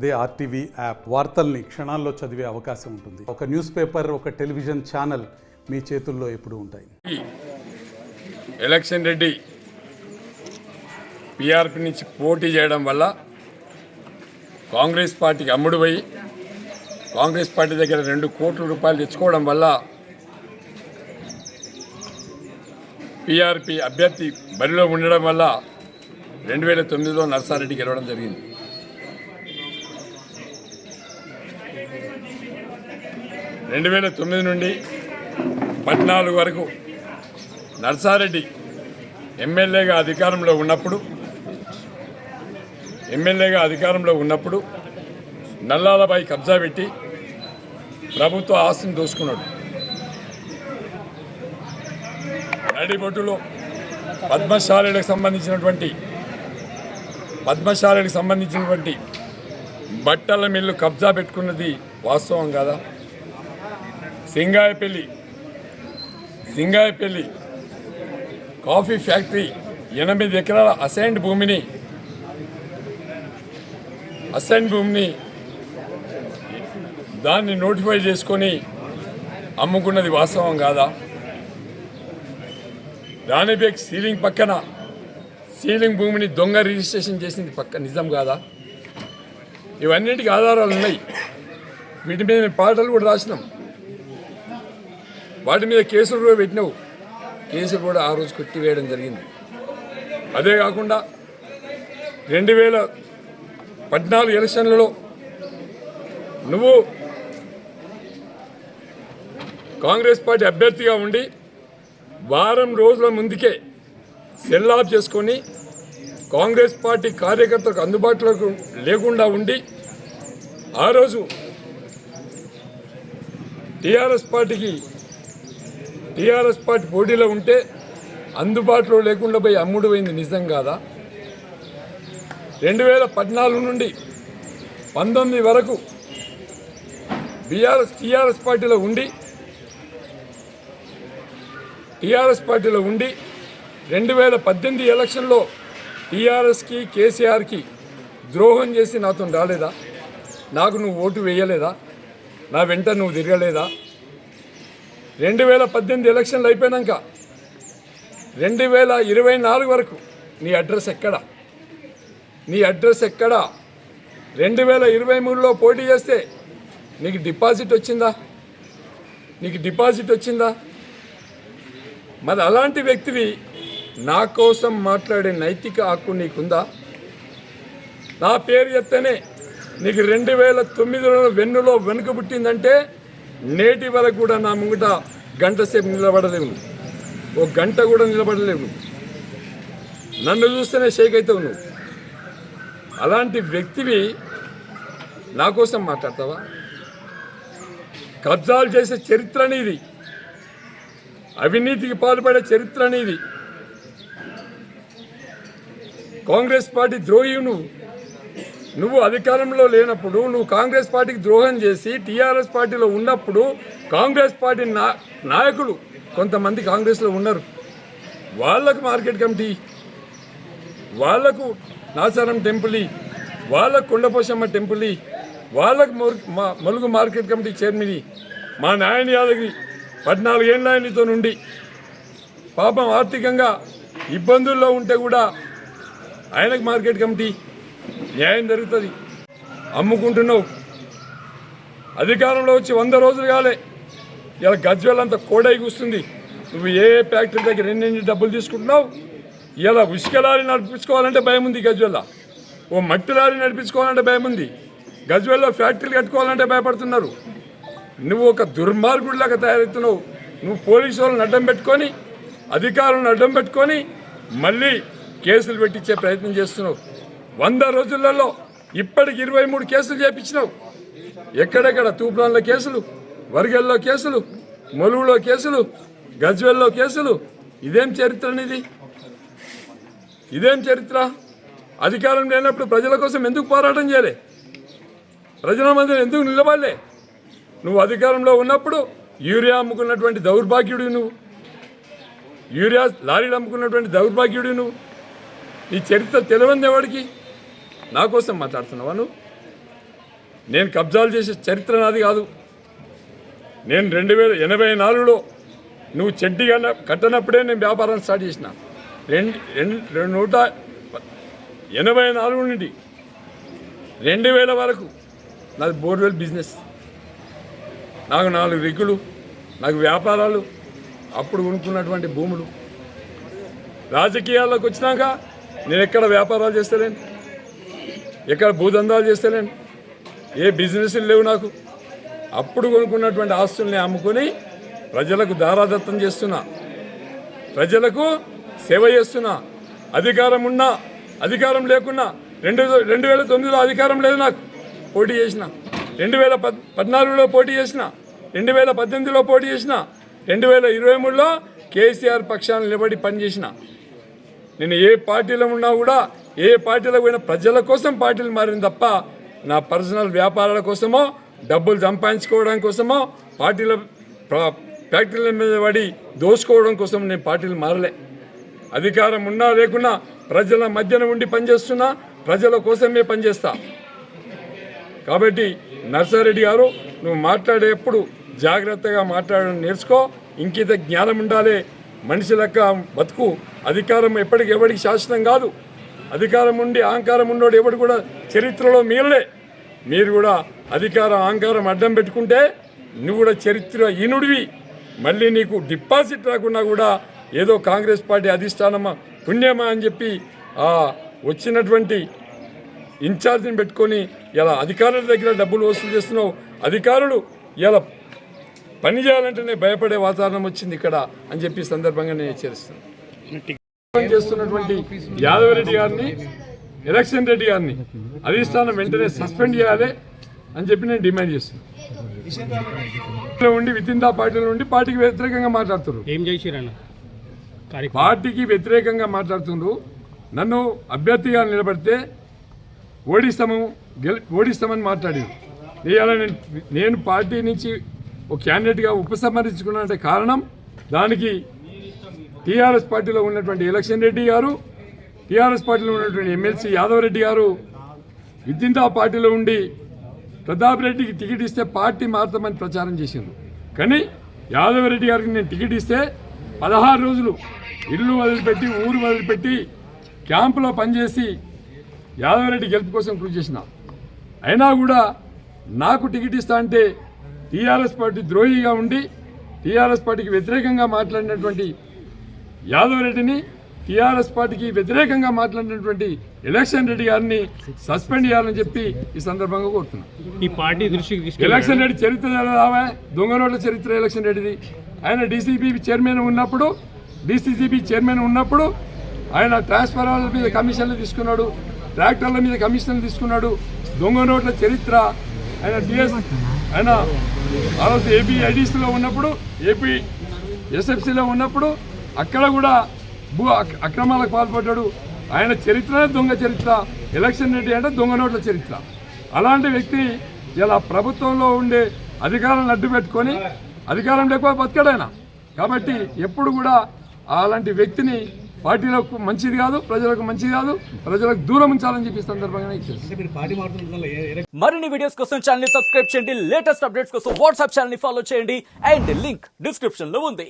అదే RTV app వార్తల్ని క్షణాల్లో చదివే అవకాశం ఉంటుంది. ఒక న్యూస్ పేపర్, ఒక టెలివిజన్ ఛానల్ మీ చేతుల్లో ఎప్పుడూ ఉంటాయి. ఎలక్షన్ రెడ్డి పీఆర్పీ నుంచి పోటీ చేయడం వల్ల కాంగ్రెస్ పార్టీకి అమ్ముడుపోయి కాంగ్రెస్ పార్టీ దగ్గర 2 కోట్ల రూపాయలు తెచ్చుకోవడం వల్ల పీఆర్పీ అభ్యర్థి బరిలో ఉండడం వల్ల 2009లో నర్సారెడ్డి గెలవడం జరిగింది. 2009 నుండి 14 వరకు నర్సారెడ్డి ఎమ్మెల్యేగా అధికారంలో ఉన్నప్పుడు నల్లాలపై కబ్జా పెట్టి ప్రభుత్వ ఆస్తిని దోసుకున్నాడు. నడిబొట్టులో పద్మశాలకు సంబంధించినటువంటి బట్టల మిల్లు కబ్జా పెట్టుకున్నది వాస్తవం కాదా? సింగాయపల్లి కాఫీ ఫ్యాక్టరీ 8 ఎకరాల అసైన్డ్ భూమిని దాన్ని నోటిఫై చేసుకొని అమ్ముకున్నది వాస్తవం కాదా? రాణిబేగ్ సీలింగ్ భూమిని దొంగ రిజిస్ట్రేషన్ చేసింది నిజం కాదా? ఇవన్నిటికీ ఆధారాలు ఉన్నాయి. వీటి మీద పాటలు కూడా రాసినాం. వాటి మీద కేసులు కూడా పెట్టినావు. కేసులు కూడా ఆ రోజు కొట్టివేయడం జరిగింది. అదే కాకుండా 2014 ఎలక్షన్లలో నువ్వు కాంగ్రెస్ పార్టీ అభ్యర్థిగా ఉండి వారం రోజుల ముందుకే సెల్ ఆఫ్ చేసుకొని కాంగ్రెస్ పార్టీ కార్యకర్తలకు అందుబాటులోకి లేకుండా ఉండి ఆ రోజు టీఆర్ఎస్ పార్టీ పోటీలో ఉంటే అందుబాటులో లేకుండా పోయి అమ్ముడు పోయింది నిజం కాదా? 2014 నుండి 19 వరకు టీఆర్ఎస్ పార్టీలో ఉండి 2018 ఎలక్షన్లో టీఆర్ఎస్కి కేసీఆర్కి ద్రోహం చేసి నాతో రాలేదా? నాకు నువ్వు ఓటు వేయలేదా? నా వెంట నువ్వు తిరగలేదా? 2018 ఎలక్షన్లు అయిపోయాక 2024 వరకు నీ అడ్రస్ ఎక్కడా? 2023లో పోటీ చేస్తే నీకు డిపాజిట్ వచ్చిందా? మరి అలాంటి వ్యక్తివి నా కోసం మాట్లాడే నైతిక హక్కు నీకుందా? నా పేరు చెప్తేనే నీకు 2009లో వెన్నులో వెనుక పుట్టిందంటే నేటి వరకు కూడా నా ముంగట గంట సేపు నిలబడలేవు. ఓ గంట కూడా నిలబడలేవు. నన్ను చూస్తేనే షేక్ అవుతావు నువ్వు. అలాంటి వ్యక్తివి నా కోసం మాట్లాడతావా? కబ్జాలు చేసే చరిత్ర నీది. అవినీతికి పాల్పడే చరిత్ర నీది. కాంగ్రెస్ పార్టీ ద్రోహి నువ్వు అధికారంలో లేనప్పుడు నువ్వు కాంగ్రెస్ పార్టీకి ద్రోహం చేసి టీఆర్ఎస్ పార్టీలో ఉన్నప్పుడు కాంగ్రెస్ పార్టీ నాయకులు కొంతమంది కాంగ్రెస్లో ఉన్నారు. వాళ్ళకు మార్కెట్ కమిటీ, వాళ్లకు నాచారం టెంపుల్, వాళ్ళకు కొండపోశమ్మ టెంపుల్, వాళ్ళకు మలుగు మార్కెట్ కమిటీ చైర్మన్ మా నాయని యాదగిరి 14 ఏళ్ళ ఆయనతో నుండి పాపం ఆర్థికంగా ఇబ్బందుల్లో ఉంటే కూడా ఆయనకు మార్కెట్ కమిటీ న్యాయం జరుగుతుంది. అమ్ముకుంటున్నావు. అధికారంలో వచ్చి 100 రోజులు కాలే, ఇలా గజ్వేల్ అంతా కోడై కూస్తుంది. నువ్వు ఏ ఫ్యాక్టరీ దగ్గర ఎన్ని డబ్బులు తీసుకుంటున్నావు? ఇలా ఉసుక లారీ నడిపించుకోవాలంటే భయం ఉంది గజ్వేల్లో. ఓ మట్టి లారీ నడిపించుకోవాలంటే భయం ఉంది. గజ్వేల్లో ఫ్యాక్టరీలు కట్టుకోవాలంటే భయపడుతున్నారు. నువ్వు ఒక దుర్మార్గుడిలాగా తయారవుతున్నావు. నువ్వు పోలీసు వాళ్ళని అడ్డం పెట్టుకొని, అధికారులను అడ్డం పెట్టుకొని మళ్ళీ కేసులు పెట్టించే ప్రయత్నం చేస్తున్నావు. 100 రోజులలో ఇప్పటికి 23 కేసులు చేపించినావు. ఎక్కడెక్కడ తూప్రాన్లో కేసులు, వరిగల్లో కేసులు, మొలుగులో కేసులు, గజ్వేల్లో కేసులు. ఇదేం చరిత్ర? అధికారం లేనప్పుడు ప్రజల కోసం ఎందుకు పోరాటం చేయలే? ప్రజల మధ్య ఎందుకు నిలబడలే? నువ్వు అధికారంలో ఉన్నప్పుడు యూరియా అమ్ముకున్నటువంటి దౌర్భాగ్యుడు నువ్వు. యూరియా లారీలు అమ్ముకున్నటువంటి దౌర్భాగ్యుడు నువ్వు. నీ చరిత్ర తెలియని వాడికి నా కోసం మాట్లాడుతున్నావా నువ్వు? నేను కబ్జాలు చేసే చరిత్ర నాది కాదు. నేను 1984లో నువ్వు చెడ్డి కట్టనప్పుడే నేను వ్యాపారం స్టార్ట్ చేసిన. 1984 నుండి 2000 వరకు నాది బోర్వెల్ బిజినెస్. నాకు 4 రిగ్గులు, నాకు వ్యాపారాలు, అప్పుడు కొనుక్కున్నటువంటి భూములు. రాజకీయాల్లోకి వచ్చినాక నేను ఎక్కడ వ్యాపారాలు చేస్తలేను, ఎక్కడ భూదందాలు చేస్తలేను, ఏ బిజినెస్లు లేవు నాకు. అప్పుడు కొనుక్కున్నటువంటి ఆస్తుల్ని అమ్ముకొని ప్రజలకు దారాదత్తం చేస్తున్నా, ప్రజలకు సేవ చేస్తున్నా. అధికారం ఉన్నా అధికారం లేకున్నా 2009లో అధికారం లేదు నాకు, పోటీ చేసిన. 2014లో పోటీ చేసిన, 2018లో పోటీ చేసిన, 2023లో కేసీఆర్ పక్షాన్ని నిలబడి పనిచేసిన. నేను ఏ పార్టీలో ఉన్నా కూడా, ఏ పార్టీలో పోయినా ప్రజల కోసం పార్టీలు మారింది తప్ప నా పర్సనల్ వ్యాపారాల కోసమో, డబ్బులు సంపాదించుకోవడం కోసమో, పార్టీల ఫ్యాక్టరీల మీద పడి దోసుకోవడం కోసం నేను పార్టీలు మారలే. అధికారం ఉన్నా లేకున్నా ప్రజల మధ్యన ఉండి పనిచేస్తున్నా, ప్రజల కోసమే పనిచేస్తా. కాబట్టి నర్సారెడ్డి గారు, నువ్వు మాట్లాడేప్పుడు జాగ్రత్తగా మాట్లాడడం నేర్చుకో. ఇంకిత జ్ఞానం ఉండాలి. మనిషి లెక్క బతుకు. అధికారం ఎప్పటికి ఎవరికి శాశ్వతం కాదు. అధికారం ఉండి అహంకారం ఉన్నోడు ఎవడు కూడా చరిత్రలో మిగలలే. మీరు కూడా అధికారం అహంకారం అడ్డం పెట్టుకుంటే నువ్వు కూడా చరిత్ర ఈనుడివి. మళ్ళీ నీకు డిపాజిట్ రాకున్నా కూడా ఏదో కాంగ్రెస్ పార్టీ అధిష్టానమా పుణ్యమా అని చెప్పి వచ్చినటువంటి ఇన్ఛార్జిని పెట్టుకొని ఇలా అధికారుల దగ్గర డబ్బులు వసూలు చేస్తున్నావు. అధికారులు ఇలా పని చేయాలంటేనే భయపడే వాతావరణం వచ్చింది ఇక్కడ అని చెప్పి సందర్భంగా నేను హెచ్చరిస్తున్నాను. చేస్తున్నటువంటి యాదవరెడ్డి గారిని, ఎలక్షన్ రెడ్డి గారిని అధిష్టానం వెంటనే సస్పెండ్ చేయాలి అని చెప్పి నేను డిమాండ్ చేస్తున్నాను. ఉండి విత్ ఇన్ ద పార్టీలో ఉండి పార్టీకి వ్యతిరేకంగా మాట్లాడుతున్నారు. ఏం చేసిరన్న? పార్టీకి వ్యతిరేకంగా మాట్లాడుతుండ్రు. నన్ను అభ్యర్థిగా నిలబడితే ఓడిస్తామని మాట్లాడారు. నేను పార్టీ నుంచి ఒక క్యాండిడేట్గా ఉపసంహరించుకున్నానంటే కారణం, దానికి టీఆర్ఎస్ పార్టీలో ఉన్నటువంటి ఎలక్షన్ రెడ్డి గారు, టీఆర్ఎస్ పార్టీలో ఉన్నటువంటి ఎమ్మెల్సీ యాదవ్ రెడ్డి గారు విత్ ఇన్ ద పార్టీలో ఉండి ప్రతాప్ రెడ్డికి టికెట్ ఇస్తే పార్టీ మారుతామని ప్రచారం చేసిండ్రు. కానీ యాదవ్ రెడ్డి గారికి నేను టికెట్ ఇస్తే 16 రోజులు ఇల్లు వదిలిపెట్టి, ఊరు వదిలిపెట్టి క్యాంపులో పనిచేసి యాదవ్ రెడ్డి గెలుపు కోసం కృషి చేసిన. అయినా కూడా నాకు టికెట్ ఇస్తా అంటే టీఆర్ఎస్ పార్టీ ద్రోహిగా ఉండి టీఆర్ఎస్ పార్టీకి వ్యతిరేకంగా మాట్లాడినటువంటి యాదవ్ రెడ్డిని, టీఆర్ఎస్ పార్టీకి వ్యతిరేకంగా మాట్లాడినటువంటి ఎలక్షన్ రెడ్డి గారిని సస్పెండ్ చేయాలని చెప్పి ఈ సందర్భంగా కోరుతున్నాను. ఈ పార్టీ దృష్టికి ఎలక్షన్ రెడ్డి చరిత్ర రావా, దొంగ నోట్ల చరిత్ర ఎలక్షన్ రెడ్డిది. ఆయన డీసీసీబీ చైర్మన్ ఉన్నప్పుడు ఆయన ట్రాన్స్ఫార్మర్ల మీద కమిషన్లు తీసుకున్నాడు, ట్రాక్టర్ల మీద కమిషన్లు తీసుకున్నాడు. దొంగ నోట్ల చరిత్ర ఆయన ఆ రోజు ఏపీ ఐడీసీలో ఉన్నప్పుడు, ఏపీ ఎస్ఎఫ్సీలో ఉన్నప్పుడు అక్కడ కూడా భూ అక్రమాలకు పాల్పడ్డాడు. ఆయన చరిత్రనే దొంగ చరిత్ర. ఎలక్షన్ రెడ్డి అంటే దొంగ నోట్ల చరిత్ర. అలాంటి వ్యక్తిని ఇలా ప్రభుత్వంలో ఉండే అధికారాలను అడ్డు పెట్టుకొని, అధికారం లేకపోతే బతకడు ఆయన. కాబట్టి ఎప్పుడు కూడా అలాంటి వ్యక్తిని పార్టీలకు మంచిది కాదు, ప్రజలకు మంచిది కాదు, ప్రజలకు దూరం ఉంచాలని చెప్పి సందర్భంగా మరిన్ని వీడియోస్ కోసం ఛానల్ ని సబ్స్క్రైబ్ చేయండి. లేటెస్ట్ అప్డేట్స్ కోసం వాట్సాప్ ఛానల్ ని ఫాలో చేయండి. అండ్ లింక్ డిస్క్రిప్షన్ లో ఉంది.